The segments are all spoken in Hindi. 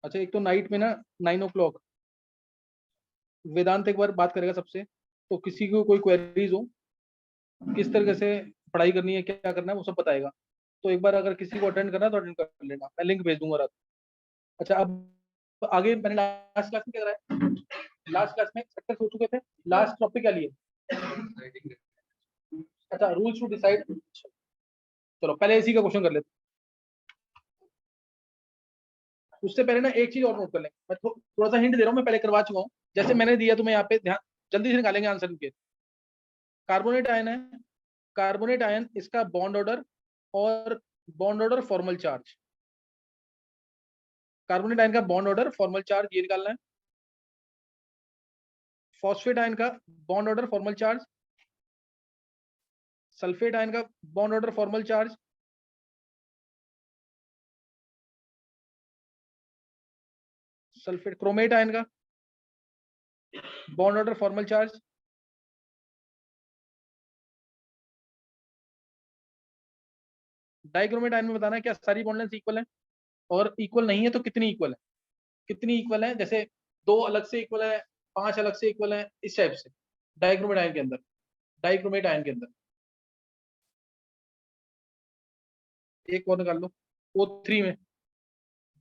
अच्छा, एक तो नाइट में ना 9 o'clock वेदांत एक बार बात करेगा सबसे। तो किसी को कोई क्वेरीज हो, किस तरीके से पढ़ाई करनी है, क्या करना है, वो सब बताएगा। तो एक बार अगर किसी को अटेंड करना है तो अटेंड कर लेना, मैं लिंक भेज दूंगा रात। अच्छा, अब आगे मैंने लास्ट क्लास में क्या कराया? लास्ट क्लास में सेक्टर्स हो चुके थे। लास्ट टॉपिक क्या लिए? अच्छा, रूल्स टू डिसाइड। चलो पहले इसी का क्वेश्चन कर लेते हैं। उससे पहले ना एक चीज और नोट कर लें, मैं थोड़ा सा हिंट दे रहा हूँ, मैं पहले करवा चुका हूँ। जैसे मैंने दिया तुम्हें यहाँ पे, ध्यान जल्दी से निकालेंगे आंसर इनके। कार्बोनेट आयन है, कार्बोनेट आयन, इसका बॉन्ड ऑर्डर और bond order formal charge. Carbonate ion का बॉन्ड ऑर्डर फॉर्मल चार्ज ये निकालना है। फॉस्फेट आयन का bond order formal charge, sulphate ion का bond order formal charge, sulphate chromate ion का bond order formal charge, dichromate ion में बताना है क्या सारी बॉन्ड लेंथ इक्वल है, और इक्वल नहीं है तो कितनी इक्वल है, कितनी इक्वल है, जैसे दो अलग से इक्वल है, पांच अलग से इक्वल है, इस टाइप से। डाइक्रोमेट आयन के अंदर, डाइक्रोमेट आयन के अंदर एक और निकाल लो, O3 में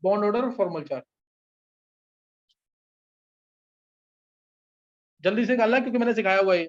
बॉन्ड ऑर्डर और फॉर्मल चार्ज। जल्दी से निकालना क्योंकि मैंने सिखाया हुआ है।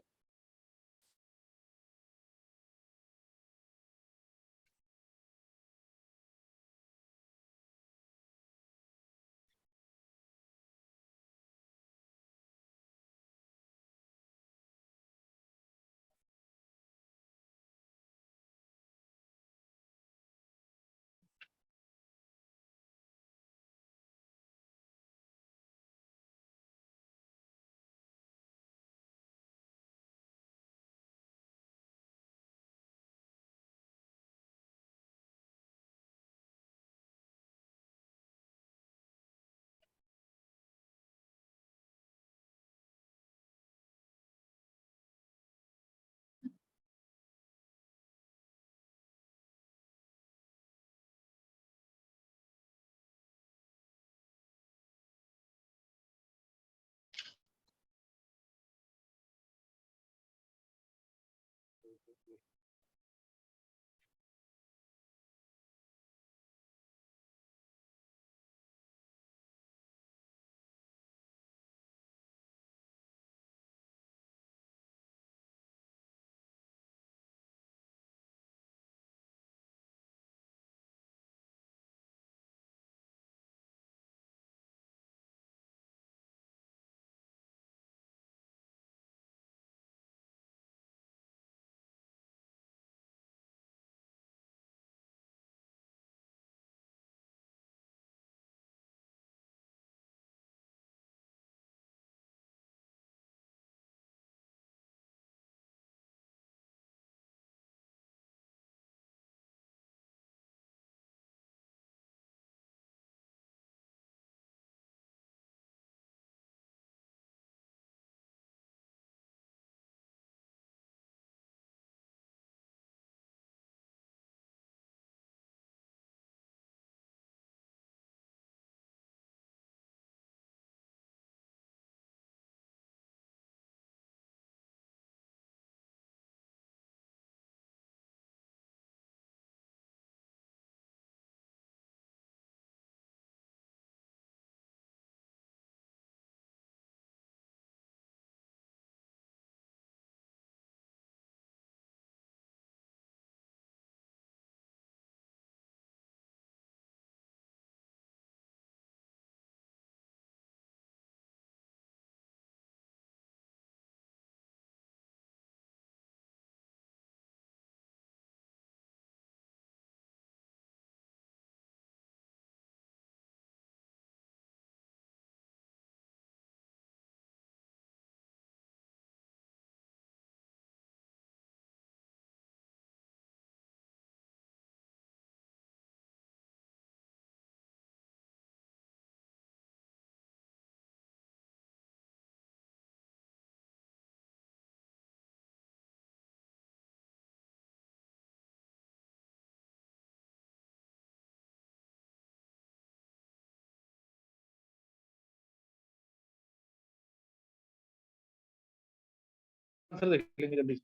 आंसर देख लेंगे जल्दी से।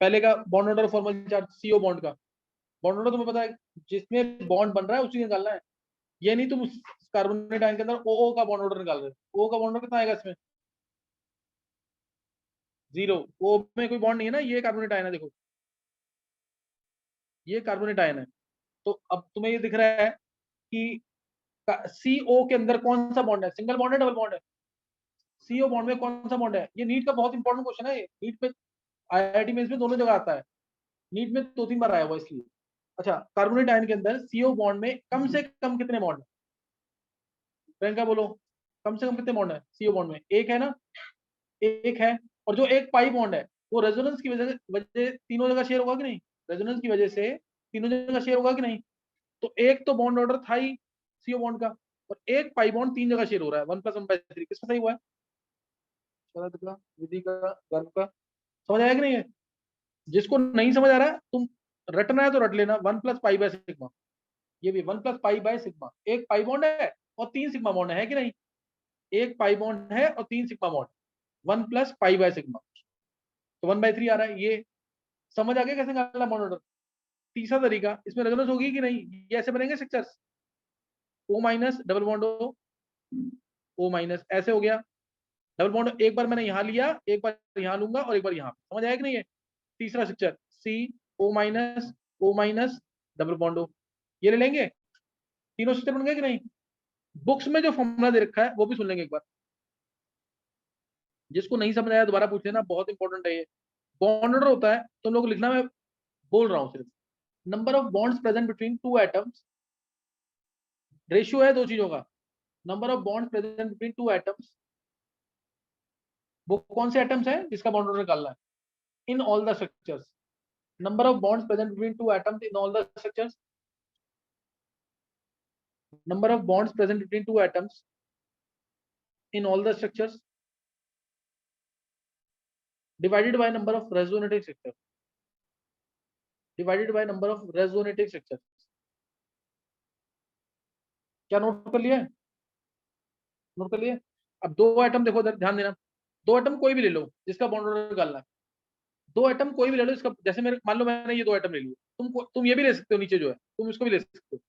पहले का bond order formal charge CO bond का बॉन्ड ऑर्डर तुम्हें पता है, जिसमें बॉन्ड बन रहा है उसी निकालना है। ये नहीं तुम कार्बोनेट आयन के अंदर ओ का बॉन्ड ऑर्डर निकाल रहे हो। ओ का बॉन्ड ऑर्डर कितना आएगा इसमें? 0। ओ में कोई बॉन्ड नहीं है ना, ये कार्बोनेट आयन है, देखो ये कार्बोनेट आयन है। तो अब तुम्हें ये दिख रहा है कि सीओ के अंदर कौन सा बॉन्ड है, सिंगल बॉन्ड है डबल बॉन्ड है? सीओ बॉन्ड में कौन सा बॉन्ड है? ये नीट का बहुत इंपॉर्टेंट क्वेश्चन है, ये नीट पे आईआईटी में इसमें दोनों जगह आता है, नीट में 2-3 बार आया हुआ इसलिए। अच्छा, कार्बोनेट आयन के अंदर सीओ बॉन्ड में कम से कम कितने बॉन्ड है? प्रियंका बोलो, कम से कम कितने बॉन्ड है सीओ बॉन्ड में? एक है ना, एक है। और जो एक पाई बॉन्ड है वो रेजोनेंस की वजह तीनों जगह शेयर होगा कि नहीं? रेजोनेंस की वजह से तीनों जगह शेयर होगा कि नहीं? तो एक तो बॉन्ड ऑर्डर था ही सीओ बॉन्ड का, और एक पाई बॉन्ड 3 जगह शेयर हो रहा है, 1+1/3। किसका सही हुआ है? शरद का, विधि का, गर्भ का। समझ आया कि नहीं है? जिसको नहीं समझ आ रहा है, तुम रटना है तो रट लेना, 1+π/σ। ये भी 1+π/σ। एक पाई बॉन्ड है और 3 सिग्मा बॉन्ड है कि नहीं? एक पाई बॉन्ड है और 3 सिग्मा बॉन्ड, 1+π/σ। तो 1/3 आ रहा है। ये समझ आ गया कैसे निकालना बॉन्ड ऑर्डर? तीसरा तरीका, इसमें रेजोनेंस होगी कि नहीं? ये ऐसे बनेंगे structures, O minus double bond O minus, ऐसे हो गया डबल बॉन्ड। एक बार मैंने यहां लिया, एक बार यहां लूंगा और एक बार यहां। समझ आया कि नहीं है? तीसरा structure O minus double bond O, ये ले लेंगे। तीनों स्ट्रक्चर बन गए कि नहीं? बुक्स में जो फॉर्मूला दे रखा है वो भी सुन लेंगे एक बार, जिसको नहीं समझ आया दोबारा पूछ लेना, बहुत इंपॉर्टेंट है ये। बॉन्ड ऑर्डर होता है, तुम लोग लिखना, मैं बोल रहा हूँ सिर्फ। Number of bonds present between two atoms, ratio है दो चीजों का। Number of bonds present between two atoms, वो कौन से एटम्स है जिसका बॉन्ड ऑर्डर निकालना है, in all the structures. Number of bonds present between two atoms in all the structures, number of bonds present between two atoms in all the structures divided by number of resonating structures, divided by number of resonating structures। क्या नोट कर लिया है? नोट कर लिया? अब दो एटम देखो इधर, ध्यान देना। दो एटम कोई भी ले लो जिसका बॉन्ड ऑर्डर निकालना है। दो एटम कोई भी ले लो इसका, जैसे मेरे मान लो मैंने ये दो एटम ले लिए, तुम ये भी ले सकते हो, नीचे जो है तुम इसको भी ले सकते हो,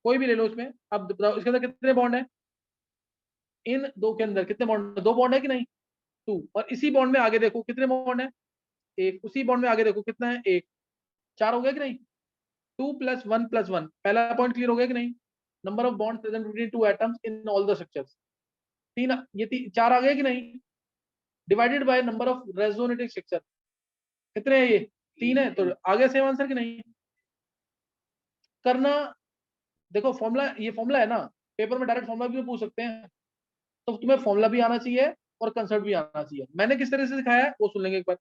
कोई भी ले लो इसमें। अब बताओ इसके अंदर कितने बॉन्ड है? इन दो के अंदर कितने बॉन्ड? दो बॉन्ड है कि नहीं? 2। और इसी बॉन्ड में आगे देखो कितने बॉन्ड है? एक। उसी बॉन्ड में आगे देखो कितना है? एक। 4 हो गया कि नहीं? 2+1+1, पहला पॉइंट क्लियर हो गया कि नहीं? Number of bond present between two atoms in all the structures, तीन। ये 4 आ गया कि नहीं? Divided by number of resonating structure, कितने है ये? 3 है। तो आगे सेम आंसर कि नहीं? करना, देखो फॉर्मूला, ये फॉर्मूला है ना, पेपर में डायरेक्ट फॉर्मूला भी पूछ सकते हैं, तो तुम्हें फॉर्मूला भी आना चाहिए और कंसेप्ट भी आना चाहिए। मैंने किस तरह से दिखाया है वो सुन लेंगे एक बार।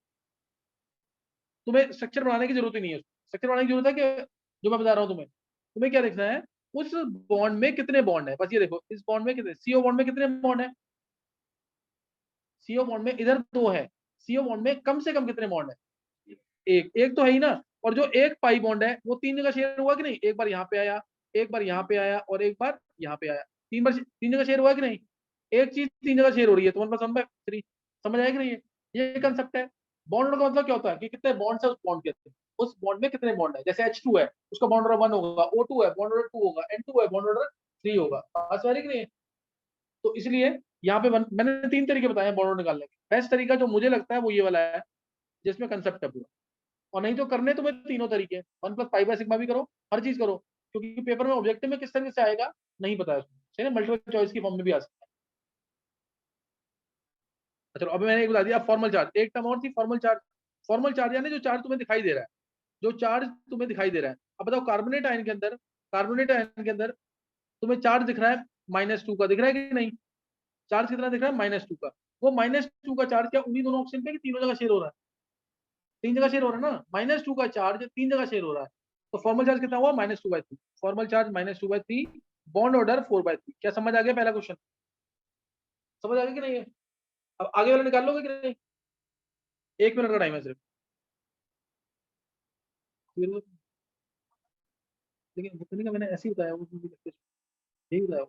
तुम्हें स्ट्रक्चर बनाने की जरूरत ही नहीं है, स्ट्रक्चर बनाने की जरूरत है कि जो मैं बता रहा हूँ तुम्हें, तुम्हें क्या देखना है, उस बॉन्ड में कितने बॉन्ड है, बस ये देखो। इस बॉन्ड में कितने, सीओ बॉन्ड में कितने बॉन्ड है? सीओ बॉन्ड में इधर 2 है, सीओ बॉन्ड में कम से कम कितने बॉन्ड है? एक। एक तो है ही ना। और जो एक पाई बॉन्ड है वो 3 जगह शेयर हुआ कि नहीं? एक बार यहाँ पे आया, एक बार यहाँ पे आया और एक बार यहाँ पे आया। 3 बार 3 जगह शेयर हुआ कि नहीं? एक चीज 3 जगह शेयर हो रही है तो 1+1/3। समझ आया कि नहीं? ये कंसेप्ट है। बॉन्ड का मतलब क्या होता है कि कितने बॉन्ड है उस बॉन्ड के अंदर, उस बॉन्ड में कितने बॉन्ड है। जैसे H2 है, उसका बॉन्ड ऑर्डर 1 होगा, O2 है बॉन्ड ऑर्डर 2 होगा, N2 है बॉन्ड ऑर्डर 3 होगा। बात समझ रही कि नहीं? तो इसलिए यहाँ पे मैंने 3 तरीके बताए हैं बॉन्ड ऑर्डर निकालने के। बेस्ट तरीका जो मुझे लगता है वो ये वाला है, जिसमें कंसेप्ट है पूरा। और नहीं तो करने तुम्हें तीनों तरीके, 1+π/σ भी करो, हर चीज करो, क्योंकि पेपर में ऑब्जेक्टिव में किस तरीके से आएगा नहीं पता है उसमें, सही ना, मल्टीपल चॉइस की फॉर्म में भी आ सकता है। चलो अभी मैंने एक बता दिया। फॉर्मल चार्ज, एक टर्म और थी फॉर्मल चार्ज। फॉर्मल चार्ज यानी जो चार्ज तुम्हें दिखाई दे रहा है, जो चार्ज तुम्हें दिखाई दे रहा है। अब बताओ कार्बोनेट आयन के अंदर, कार्बोनेट आयन के अंदर तुम्हें चार्ज दिख रहा है -2 का, दिख रहा है कि नहीं? चार्ज कितना दिख रहा है? -2 का। वो -2 का चार्ज क्या उन्हीं दोनों ऑप्शन पे कि तीनों जगह शेयर हो रहा है? 3 जगह शेयर हो रहा है ना। -2 का चार्ज 3 जगह शेयर हो रहा है, तो फॉर्मल चार्ज कितना हुआ? -2/3। Formal charge -2/3, bond order 4/3। क्या समझ आ गया पहला क्वेश्चन? समझ आ गया कि नहीं है? अब आगे वाला निकाल लोगे कि नहीं? 1 मिनट का टाइम है सिर्फ। लेकिन वो का मैंने ऐसे ही बताया, वो यही बताया।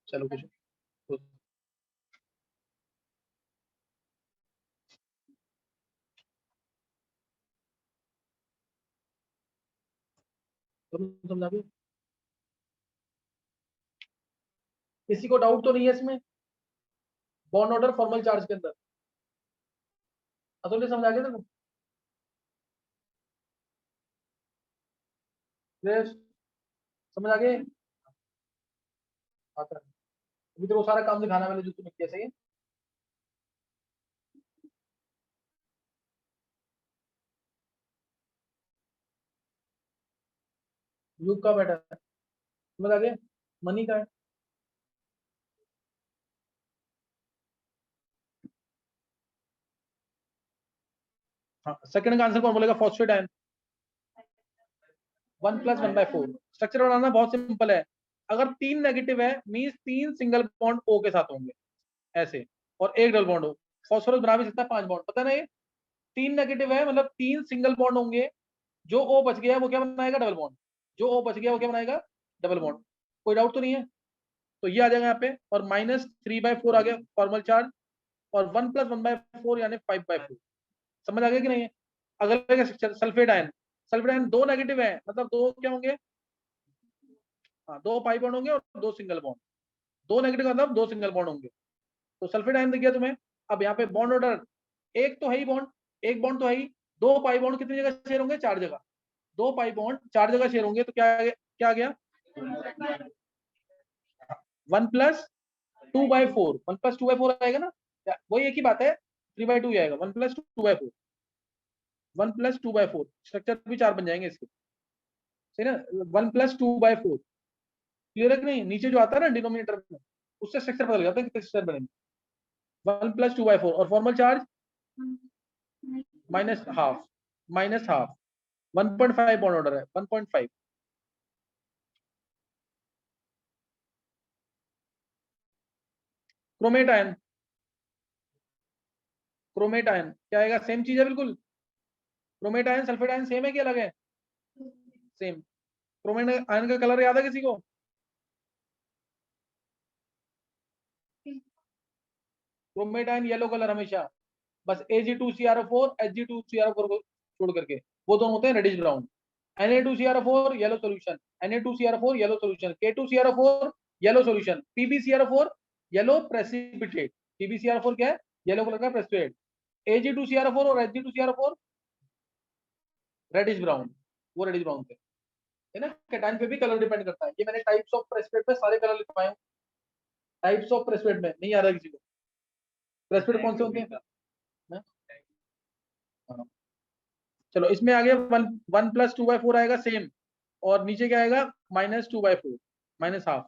चलो कुछ तुम समझा भी? किसी को डाउट तो नहीं है इसमें? बॉन्ड ऑर्डर फॉर्मल चार्ज के अंदर अतुल समझ आ गया तेरे को? क्लियर? समझ आ गए? आता है। अभी तो वो सारा काम दिखाना मैंने जो तुम्हें किया, सही है? युग का बैठा है, समझ आ गया? मनी का है। हाँ, सेकंड का आंसर कौन बोलेगा? Phosphate ion. 1+1/4। स्ट्रक्चर बनाना बहुत सिंपल है। अगर 3 नेगेटिव है मींस 3 सिंगल बॉन्ड ओ के साथ होंगे ऐसे, और एक डबल बॉन्ड हो। फॉस्फोरस बना भी सकता है 5 बॉन्ड, पता नहीं? 3 नेगेटिव है मतलब 3 सिंगल बॉन्ड होंगे। जो ओ बच गया वो क्या बनाएगा? Double bond. जो ओ बच गया वो क्या बनाएगा? Double bond. कोई डाउट तो नहीं है? तो ये आ जाएगा यहाँ पे, और -3/4 आ गया फॉर्मल चार्ज, और 1+1/4 यानी 5/4। समझ आ गया कि नहीं है? अगले sulphate ion. Sulphate ion 2 negative है मतलब 2 क्या होंगे? हाँ, 2 पाई बॉन्ड होंगे और 2 सिंगल बॉन्ड। 2 नेगेटिव मतलब 2 सिंगल बॉन्ड होंगे। तो सल्फेट आयन दिख गया तुम्हें। अब यहाँ पे बॉन्ड ऑर्डर, एक तो है ही बॉन्ड, एक बॉन्ड तो है ही। 2 पाई बॉन्ड कितनी जगह शेयर होंगे? 4 जगह। 2 पाई बॉन्ड 4 जगह शेयर होंगे, तो क्या आ गया? 1+2/4। 1+2/4 आएगा ना? वही एक ही बात है, 3/2 आएगा। 1+2/4, 1+2/4 स्ट्रक्चर भी 4 बन जाएंगे इसके, सही ना? 1+2/4 क्लियर है कि नहीं? नीचे जो आता है ना डिनोमिनेटर में, उससे स्ट्रक्चर बदल जाता है, कितने स्ट्रक्चर बनेंगे। 1+2/4 और फॉर्मल चार्ज -½ -½ 1.5 बॉन्ड ऑर्डर है, 1.5। Chromate ion. क्रोमेट आयन क्या आएगा? सेम चीज है बिल्कुल। Chromate ion sulphate ion same है कि अलग है? सेम। क्रोमेट आयन का कलर याद है किसी को? क्रोमेट आयन येलो कलर हमेशा, बस Ag2CrO4 Hg2CrO4 को छोड़ करके वो दोनों होते हैं reddish brown. Na2CrO4 yellow solution, Na2CrO4 yellow solution, K2CrO4 yellow solution, PbCrO4 yellow precipitate. PbCrO4 क्या है? येलो कलर का प्रेसिपिटेट। Ag2CrO4 और Hg2CrO4 रेडिश ब्राउन, वो रेडिश ब्राउन थे, है ना? कैटायन पे भी कलर डिपेंड करता है। ये मैंने टाइप्स ऑफ प्रेसिपिटेट पे सारे कलर लिखवाए हैं। टाइप्स ऑफ प्रेसिपिटेट में नहीं आ रहा किसी को? प्रेसिपिटेट कौन से होते हैं? हाँ? हाँ। चलो इसमें आ गया 1+2/4 आएगा सेम, और नीचे क्या आएगा? -2/4, -½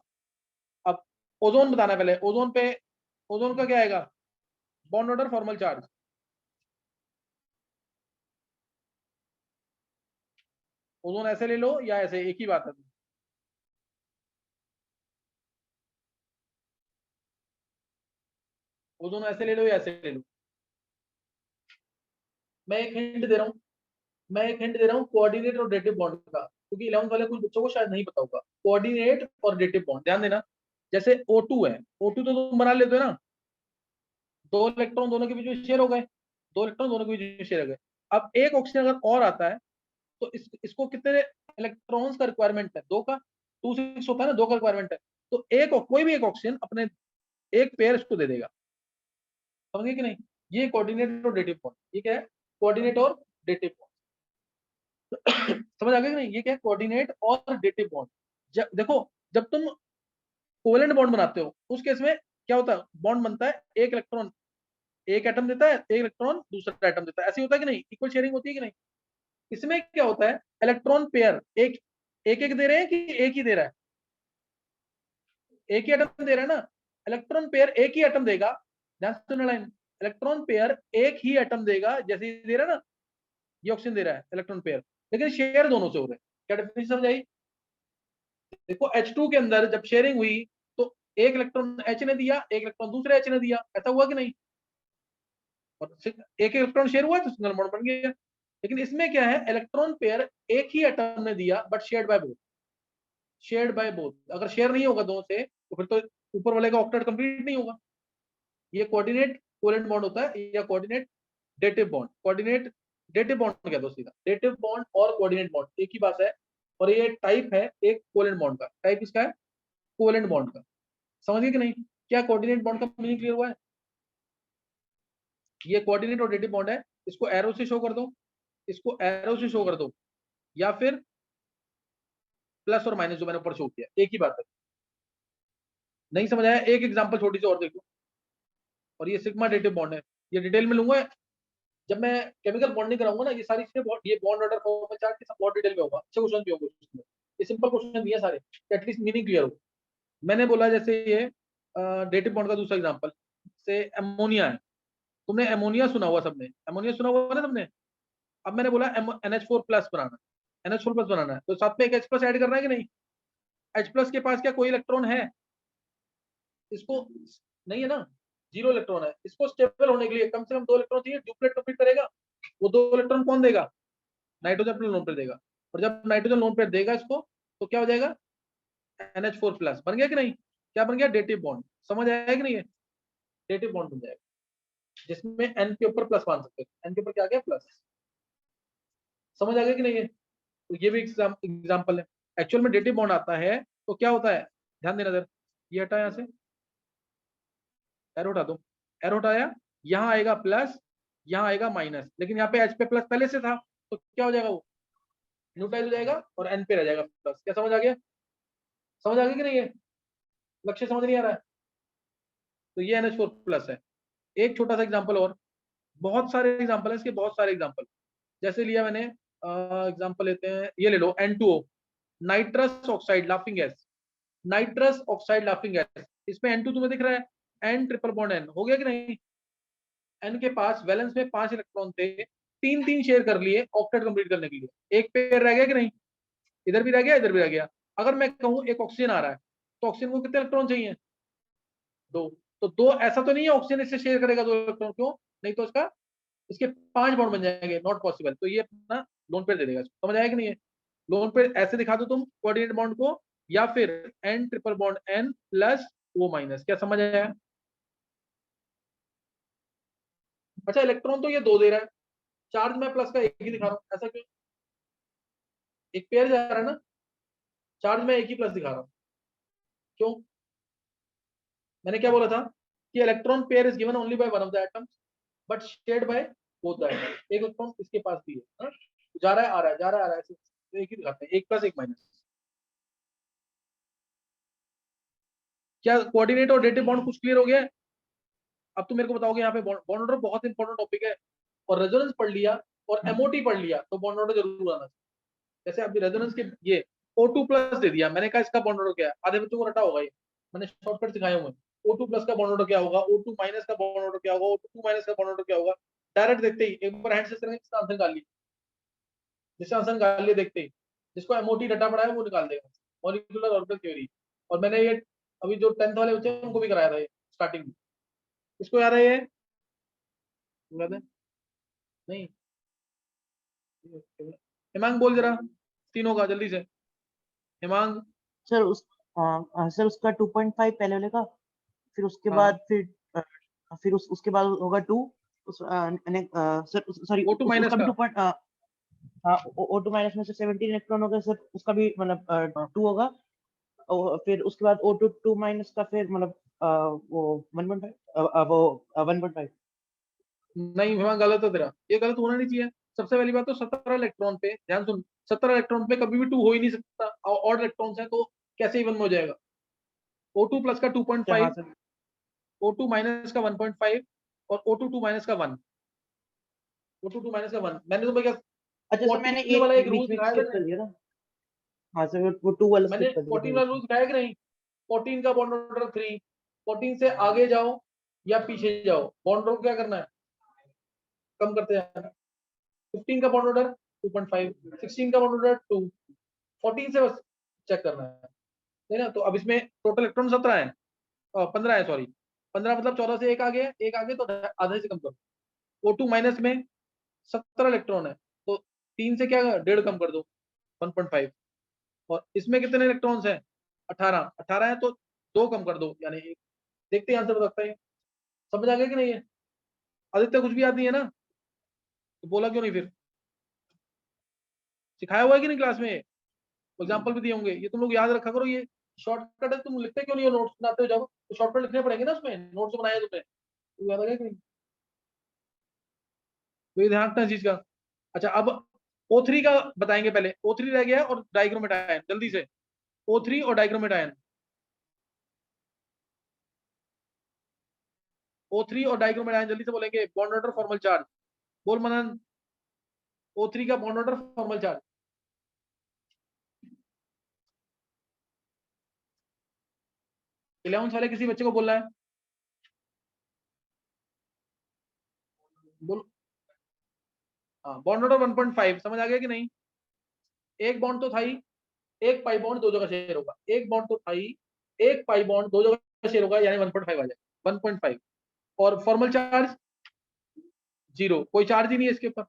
अब ओजोन बताना है पहले। ओजोन पे, ओजोन का क्या आएगा? Bond order formal charge. Ozone ऐसे ले लो या ऐसे, एक ही बात है। ओजोन ऐसे ले लो या ऐसे ले लो। मैं एक हिंट दे रहा हूँ, मैं एक हिंट दे रहा हूँ कोऑर्डिनेट और डेटिव बॉन्ड का, क्योंकि 11th वाले कुछ बच्चों को शायद नहीं पता होगा। कोऑर्डिनेट और डेटिव बॉन्ड ध्यान देना। जैसे O2 है, O2 तो तुम बना लेते हो ना, 2 इलेक्ट्रॉन दोनों के बीच में शेयर हो गए, 2 इलेक्ट्रॉन दोनों के बीच में शेयर हो गए। अब एक ऑक्सीजन अगर और आता है, तो इसको कितने इलेक्ट्रॉन्स का रिक्वायरमेंट है? 2 का। 2 6 होता है ना, 2 का रिक्वायरमेंट है। तो एक कोई भी एक ऑक्सीजन अपने एक पेयर इसको दे देगा। समझे कि नहीं? ये कोऑर्डिनेट और डेटिव बॉन्ड, ये क्या है? कोऑर्डिनेट और डेटिव बॉन्ड। समझ आ गया कि नहीं? ये क्या है? कोऑर्डिनेट और डेटिव बॉन्ड। देखो, जब तुम कोवेलेंट बॉन्ड बनाते हो उस केस में क्या होता है? बॉन्ड बनता है, एक इलेक्ट्रॉन एक एटम देता है, एक इलेक्ट्रॉन दूसरा एटम देता है। ऐसे होता है कि नहीं? इक्वल शेयरिंग होती है कि नहीं? इसमें क्या होता है? इलेक्ट्रॉन पेयर एक एक एक दे रहे हैं कि एक ही दे रहा है? एक ही एटम दे रहा है ना। इलेक्ट्रॉन पेयर एक ही एटम देगा, ध्यान से सुनना लाइन। इलेक्ट्रॉन पेयर एक ही एटम देगा, जैसे ये दे रहा है ना, ये ऑक्सीजन दे रहा है इलेक्ट्रॉन पेयर, लेकिन शेयर दोनों से हो रहे हैं। क्या डिफरेंस समझ आई? देखो H2 के अंदर जब शेयरिंग हुई, तो एक इलेक्ट्रॉन H ने दिया, एक इलेक्ट्रॉन दूसरे H ने दिया, ऐसा हुआ कि नहीं? और एक इलेक्ट्रॉन शेयर हुआ तो सिंगल बॉन्ड बन गया। लेकिन इसमें क्या है? इलेक्ट्रॉन पेयर एक ही एटम ने दिया but shared by both. Shared by both, अगर शेयर नहीं होगा दोनों से तो फिर तो ऊपर वाले का ऑक्टेट कंप्लीट नहीं होगा। ये कोऑर्डिनेट कोवेलेंट बॉन्ड होता है, या coordinate dative bond. Coordinate dative bond कह दो सीधा, डेटिव बॉन्ड और कोऑर्डिनेट बॉन्ड एक ही बात है। और ये टाइप है एक कोवेलेंट बॉन्ड का। टाइप इसका है कोवेलेंट बॉन्ड का। समझ गए कि नहीं? क्या कोऑर्डिनेट बॉन्ड का मीनिंग क्लियर हुआ है? ये कोऑर्डिनेट और डेटिव बॉन्ड है, इसको एरो से शो कर दो, इसको एरो से शो कर दो, या फिर प्लस और माइनस जो मैंने ऊपर शो किया, एक ही बात है। नहीं समझ आया? एक एग्जांपल छोटी सी और देखो। और ये सिग्मा डेटिव बॉन्ड है, ये डिटेल में लूंगा जब मैं केमिकल बॉन्डिंग कराऊंगा ना। ये सारी चीजें ये बॉन्ड ऑर्डर फॉर्मल चार्ट के सब बहुत डिटेल में होगा, अच्छे क्वेश्चन भी होंगे उसमें। ये सिंपल क्वेश्चन दिया सारे, एटलीस्ट मीनिंग क्लियर हो। मैंने बोला जैसे ये डेटिव बॉन्ड का दूसरा एग्जांपल से एमोनिया है। तुमने एमोनिया सुना हुआ, सबने एमोनिया सुना हुआ ना सबने। अब मैंने बोला NH4 प्लस बनाना, NH4 प्लस बनाना है, तो साथ में एक H प्लस ऐड करना है कि नहीं? H प्लस के पास क्या कोई इलेक्ट्रॉन है? इसको नहीं है ना, 0 इलेक्ट्रॉन है। इसको स्टेबल होने के लिए कम से कम 2 इलेक्ट्रॉन चाहिए। डुप्लेट कंप्लीट करेगा, वो 2 इलेक्ट्रॉन कौन देगा? नाइट्रोजन अपने लोन पेयर देगा। और जब नाइट्रोजन लोन पेयर देगा इसको, तो क्या हो जाएगा? NH4 प्लस बन गया कि नहीं? क्या बन गया? Dative bond. समझ आया कि नहीं? है डेटिव बॉन्ड बन जाएगा, जिसमें N के ऊपर प्लस मान सकते हैं। N के ऊपर क्या आ गया? प्लस। समझ आ गया कि नहीं? है तो ये भी एग्जाम्पल है। एक्चुअल में डेटिव बॉन्ड आता है तो क्या होता है, ध्यान देना इधर। ये हटा, यहां से एरो हटा दो, एरो हटाया, यहाँ आएगा प्लस, यहाँ आएगा माइनस, लेकिन यहाँ पे H पे प्लस पहले से था, तो क्या हो जाएगा? वो न्यूट्रलाइज हो जाएगा और N पे रह जाएगा प्लस। क्या समझ आ गया? समझ आ गया कि नहीं? है लक्ष्य समझ नहीं आ रहा है? तो ये NH4 प्लस है। एक छोटा सा एग्जाम्पल और, बहुत सारे एग्जाम्पल है इसके, बहुत सारे एग्जाम्पल। जैसे लिया मैंने एग्जाम्पल लेते हैं, ये ले लो N2O, nitrous oxide laughing gas. Nitrous oxide laughing gas, इसमें N2 तुम्हें दिख रहा है, N ट्रिपल बॉन्ड N हो गया कि नहीं? N के पास वैलेंस में 5 इलेक्ट्रॉन थे, 3 शेयर कर लिए ऑक्टेट कंप्लीट करने के लिए। एक पेयर रह गया कि नहीं? इधर भी रह गया, इधर भी रह गया। अगर मैं कहूं एक ऑक्सीजन आ रहा है, तो ऑक्सीजन को कितने इलेक्ट्रॉन चाहिए? 2। तो 2 ऐसा तो नहीं है ऑक्सीजन इससे शेयर करेगा 2 इलेक्ट्रॉन, क्यों? नहीं तो इसका इसके 5 बॉन्ड बन जाएंगे, नॉट पॉसिबल। तो ये अपना लोन पेयर दे देगा। समझ आया कि नहीं? है लोन पेयर ऐसे दिखा दो तुम कोऑर्डिनेट बॉन्ड को, या फिर N triple bond N plus O minus. क्या समझ आया? अच्छा, इलेक्ट्रॉन तो ये 2 दे रहा है, चार्ज में प्लस का एक ही दिखा रहा हूं, ऐसा क्यों? एक पेयर जा रहा है ना, चार्ज में एक ही प्लस दिखा रहा हूं, क्यों? मैंने क्या बोला था कि electron pair is given only by one of the atoms but shared by both the atoms. एक इलेक्ट्रॉन इसके पास भी है, हाँ? जा रहा है, आ रहा है, जा रहा है, आ रहा है, ऐसे तो एक ही दिखाते हैं, एक प्लस एक माइनस। क्या कोऑर्डिनेट और डेटिव बॉन्ड कुछ क्लियर हो गया है? अब तुम मेरे को बताओगे, यहाँ पे बॉन्ड ऑर्डर बहुत इंपॉर्टेंट टॉपिक है, और रेजोनेंस पढ़ लिया और एमओटी पढ़ लिया तो बॉन्ड ऑर्डर जरूर आना चाहिए। जैसे अभी रेजोनेंस के ये O2 प्लस दे दिया, मैंने कहा इसका बॉन्ड ऑर्डर क्या है, आधे बच्चों को रटा होगा ये, मैंने शॉर्टकट सिखाया हुआ है। O2 प्लस का बॉन्ड ऑर्डर क्या होगा, O2 माइनस का बॉन्ड ऑर्डर क्या होगा, O2 माइनस का बॉन्ड ऑर्डर क्या होगा। डायरेक्ट देखते ही एक बार हैंड से करेंगे, इसका आंसर निकाल ली, जिसका आंसर निकाल लिए देखते ही, जिसको एमओटी रटा पड़ा है वो निकाल देगा, मॉलिक्यूलर ऑर्बिटल थ्योरी। और मैंने ये अभी जो 10th वाले बच्चे हैं उनको भी कराया था ये स्टार्टिंग में। इसको याद है ये? याद है? नहीं? हिमांग बोल जरा, तीनों का जल्दी से, हिमांग। सर सर उसका 2.5 पहले वाले का, फिर उसके हाँ, बाद फिर उसके बाद होगा 2 सर सॉरी O2 माइनस उसका भी का। 2 पॉइंट O2 माइनस में से 17 इलेक्ट्रॉन हो गए सर, उसका भी मतलब हाँ। 2 होगा। और फिर उसके बाद O2 2 माइनस का फिर मतलब वो 1.5 वो 1.5। नहीं हिमांग, गलत है तेरा, ये गलत होना नहीं चाहिए। सबसे पहली बात तो 17 इलेक्ट्रॉन पे ध्यान सुन, 17 इलेक्ट्रॉन पे कभी भी 2 हो ही नहीं सकता, और इलेक्ट्रॉन्स है तो कैसे इवन में हो जाएगा? O2 प्लस का हाँ 2.5, सर। O2 माइनस का 1.5, और O2 2 माइनस का 1, O2 2 माइनस का 1। मैंने तो भैया अच्छा सर, मैंने 14 एक वाला एक रूल बीच में सिखाया था स्किप ना, कर दिया था। हाँ सर, वो 2 वाला मैंने स्किप कर दिया 14 था वाला बीच रूल में। सिखाया कि नहीं? 14 का बॉन्ड ऑर्डर 3, 14 से आगे जाओ या पीछे जाओ, बॉन्ड ऑर्डर क्या करना है? कम करते जाना। 15 का बॉन्ड ऑर्डर 2.5, 16 का बॉन्ड ऑर्डर 2, 14 से बस चेक करना है ना? तो अब इसमें टोटल इलेक्ट्रॉन 17 है, 15 है सॉरी, 15 मतलब 14 से एक आगे तो आधे से कम करो। O2 माइनस में 17 इलेक्ट्रॉन है, तो 3 से क्या 1.5 कम कर दो, 1.5। और इसमें कितने इलेक्ट्रॉन्स हैं? 18, 18 है तो 2 कम कर दो, यानी 1। देखते हैं आंसर बताता है। समझ आ गया कि नहीं? है आदित्य, कुछ भी याद नहीं है ना? तो बोला क्यों नहीं फिर? सिखाया हुआ है कि नहीं क्लास में? एग्जाम्पल भी दिए होंगे, ये तुम लोग याद रखा करो। ये शॉर्टकट है, तुम लिखते क्यों नहीं हो नोट्स बनाते हो जब, तो शॉर्टकट लिखने पड़ेंगे ना उसमें, नोट्स बनाया तुमने, तो याद आ गया कि नहीं? तो ये ध्यान रखना इस चीज का। अच्छा, अब O3 का बताएंगे पहले। O3 रह गया और डाइक्रोमेटायन, जल्दी से O3 और डाइक्रोमेटायन। O3 और डाइक्रोमेटायन जल्दी से बोलेंगे। बॉन्ड ऑर्डर, फॉर्मल चार्ज, बोल मनन। O3 का bond order, formal charge. 11th वाले किसी बच्चे को बोलना है, बोलो। हाँ, बॉन्ड ऑर्डर 1.5 समझ आ गया कि नहीं? एक बॉन्ड तो था ही, एक पाई बॉन्ड दो जगह शेयर होगा, एक बॉन्ड तो था ही, एक पाई बॉन्ड दो जगह शेयर होगा, यानी 1.5 आ जाएगा, 1.5। और फॉर्मल चार्ज 0, कोई चार्ज ही नहीं है इसके ऊपर,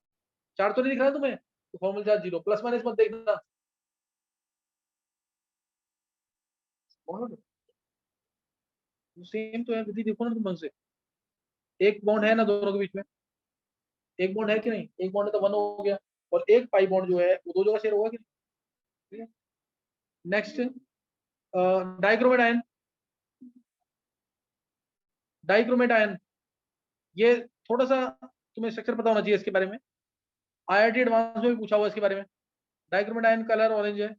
चार्ज तो नहीं दिख रहा तुम्हें, तो फॉर्मल चार्ज 0, प्लस माइनस मत देखना। सेम तो है विधि, देखो ना तुम मन से, एक बॉन्ड है ना दोनों के बीच में, एक बॉन्ड है कि नहीं, एक बॉन्ड है तो 1 हो गया, और एक पाई बॉन्ड जो है वो दो जगह शेयर होगा कि नहीं। Next, dichromate ion. Dichromate ion, ये थोड़ा सा तुम्हें स्ट्रक्चर पता होना चाहिए इसके बारे में, IIT एडवांस में भी पूछा हुआ इसके बारे में। डाइक्रोमेट आयन कलर ऑरेंज है,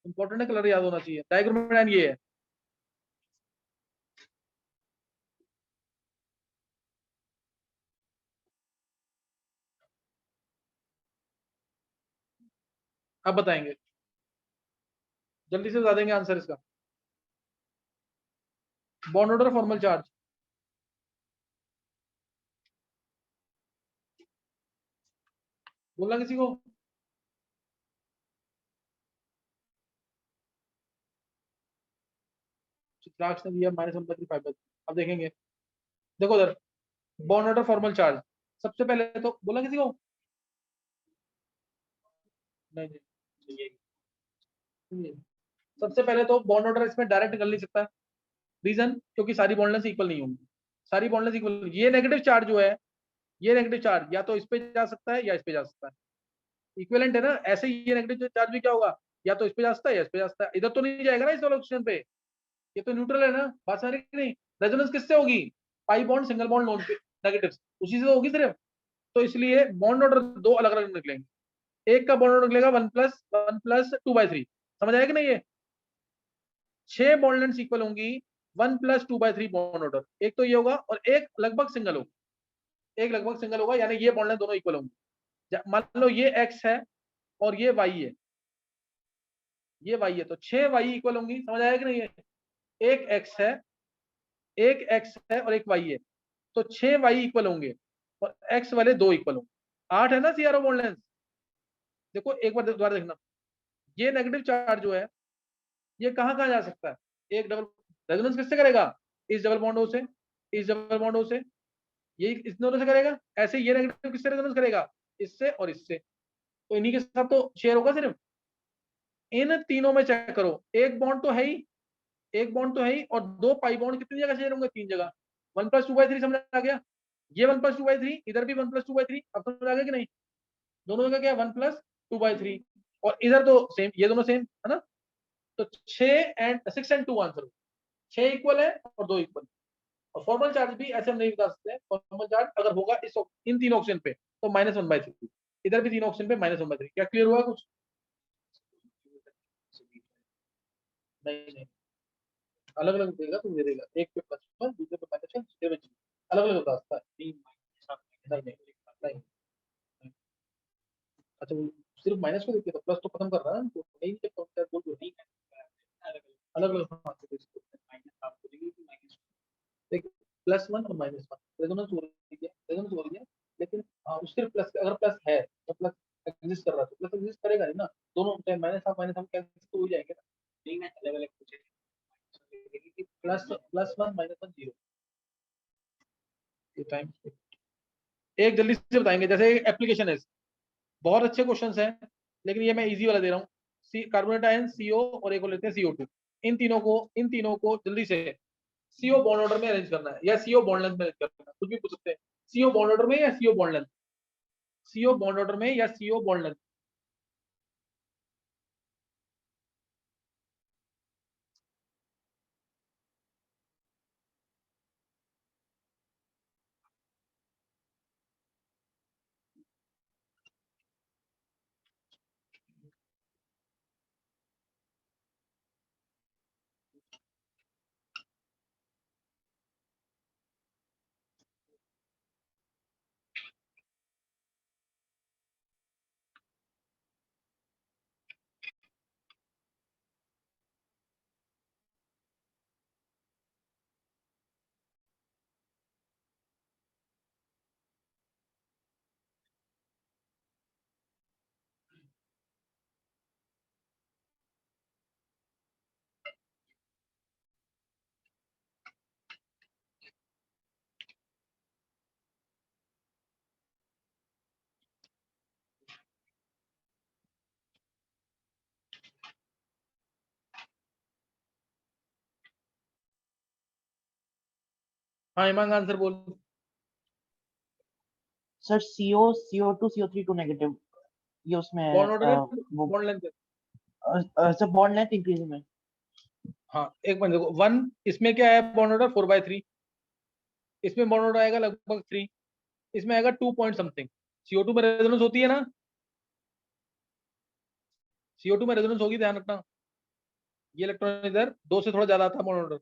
इंपॉर्टेंट है, कलर याद होना चाहिए। डाइक्रोमेट आयन ये है, अब बताएंगे, जल्दी से बता देंगे आंसर इसका। बॉन्ड ऑर्डर, फॉर्मल चार्ज, बोलना किसी को। चित्राक्ष ने दिया -1/3। अब देखेंगे, देखो उधर, बॉन्ड ऑर्डर, फॉर्मल चार्ज। सबसे पहले तो बोला किसी को, नहीं नहीं, नहीं। सबसे पहले तो बॉन्ड ऑर्डर इसमें डायरेक्ट कर नहीं सकता, रीजन क्योंकि सारी बॉन्ड लेंथ इक्वल नहीं होंगी, सारी बॉन्ड लेंथ इक्वल। ये नेगेटिव चार्ज जो है, ये नेगेटिव चार्ज या तो इस पे जा सकता है या इस पे जा सकता है, इक्विवेलेंट है ना। ऐसे ही ये नेगेटिव चार्ज भी क्या होगा, या तो इस पे जा सकता है या इस पे जा सकता है, इधर तो नहीं जाएगा ना इस वाले ऑप्शन पे, ये तो न्यूट्रल है ना, बात समझ रही कि नहीं। रेजोनेंस किससे होगी, pi bond, single bond, loan पे नेगेटिव, उसी से तो होगी सिर्फ। तो इसलिए बॉन्ड ऑर्डर दो अलग अलग निकलेंगे, एक का बॉन्ड ऑर्डर निकलेगा 1+1+2/3, समझ आया कि नहीं। ये 6 बॉन्ड लेंथ इक्वल होंगी, 1+2/3 बॉन्ड ऑर्डर, एक तो ये होगा, और एक लगभग सिंगल होगा, एक लगभग सिंगल होगा, यानी ये बॉन्ड लेंथ दोनों इक्वल होंगी। मान लो ये x है और ये y है, ये y है, तो 6 y इक्वल होंगी, समझ आया कि नहीं। है एक x है, एक x है और एक y है, तो 6 y इक्वल होंगे, और x वाले दो इक्वल होंगे। 8 है ना CRO बॉन्ड लेंथ। देखो एक बार दोबारा देखना, ये नेगेटिव चार्ज जो है, ये कहाँ कहाँ जा सकता है, एक डबल, रेजोनेंस किससे करेगा, इस डबल बॉन्ड से, इस डबल बॉन्ड से, ये इस दोनों से करेगा। ऐसे ये नेगेटिव किससे रेजोनेंस करेगा, इससे और इससे, तो इन्हीं के साथ तो शेयर होगा सिर्फ। इन तीनों में चेक करो, एक बॉन्ड तो है ही, एक बॉन्ड तो है ही, और दो पाई बॉन्ड कितनी जगह शेयर होंगे, 3 जगह। 1+2/3 समझ आ गया, ये 1+2/3, इधर भी 1+2/3, अब समझ आ गया कि नहीं। दोनों जगह क्या है, 1+2/3, और इधर तो सेम, ये दोनों सेम है ना। तो 6 एंड 2 आंसर, 6 इक्वल है और 2 इक्वल। और फॉर्मल चार्ज भी ऐसे हम नहीं बता सकते, फॉर्मल चार्ज अगर होगा इस इन तीन ऑप्शन पे तो -1/3, इधर भी तीन ऑप्शन पे -1/3। क्या क्लियर हुआ कुछ? नहीं नहीं, अलग अलग देगा, तुम दे देगा, एक पे +1, दूसरे पे -1, तीसरे पे 0, अलग अलग रास्ता है। नहीं नहीं नहीं, अच्छा वो सिर्फ माइनस को देखते, तो प्लस तो खत्म कर रहा है ना, तो नहीं बोल दो, नहीं अलग अलग देखिए, +1 और -1 रेजोनेंस हो रही है, रेजोनेंस हो रही है, लेकिन उसके प्लस, अगर प्लस है तो प्लस एग्जिस्ट कर रहा है, तो प्लस एग्जिस्ट करेगा नहीं ना, दोनों चाहे माइनस हाफ माइनस हम कैंसिल तो हो जाएंगे ना। नहीं, मैं अलग अलग पूछे, +1 -1 0, ये टाइम। एक जल्दी से बताएंगे, जैसे एप्लीकेशन है, बहुत अच्छे क्वेश्चंस हैं, लेकिन ये मैं इजी वाला दे रहा हूँ। कार्बोनेट आयन CO और एक को लेते हैं CO2, इन तीनों को जल्दी से CO बॉन्ड ऑर्डर में अरेंज करना है, या CO बॉन्ड लेंथ में अरेंज करना है, कुछ भी पूछ सकते हैं। CO बॉन्ड ऑर्डर में या CO bond length, CO bond order में या CO बॉन्ड लेंथ। हाँ हिमांग आंसर बोल। Sir CO CO2 CO3 2 negative, ये उसमें बॉन्ड ऑर्डर है, वो बॉन्ड लेंथ है। सर बॉन्ड लेंथ इंक्रीजिंग में। हाँ एक मिनट देखो, 1 इसमें क्या है बॉन्ड ऑर्डर 4/3, इसमें बॉन्ड ऑर्डर आएगा लगभग 3, इसमें आएगा 2 पॉइंट समथिंग। CO2 में रेजोनेंस होती है ना, CO2 में रेजोनेंस होगी, ध्यान रखना। ये इलेक्ट्रॉन इधर 2 से थोड़ा ज्यादा आता है बॉन्ड ऑर्डर।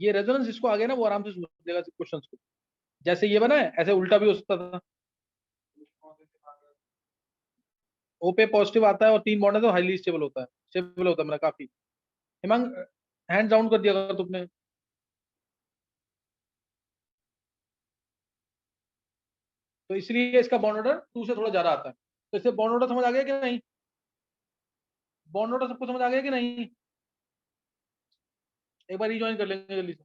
ये रेजोनेंस इसको आ गया ना, वो आराम से समझ लेगा क्वेश्चन को। जैसे ये बना है ऐसे उल्टा भी हो सकता था। ओ पे पॉजिटिव आता है और 3 बॉन्ड है तो हाईली स्टेबल होता है, स्टेबल होता है मेरा काफी। हिमांग हैंड डाउन कर दिया अगर तुमने। तो इसलिए इसका बॉन्ड ऑर्डर 2 से थोड़ा ज्यादा आता है। तो इससे बॉन्ड ऑर्डर समझ आ गया कि नहीं? बॉन्ड ऑर्डर सबको समझ आ गया कि नहीं? एक बार रिज्वाइन कर लेंगे जल्दी से।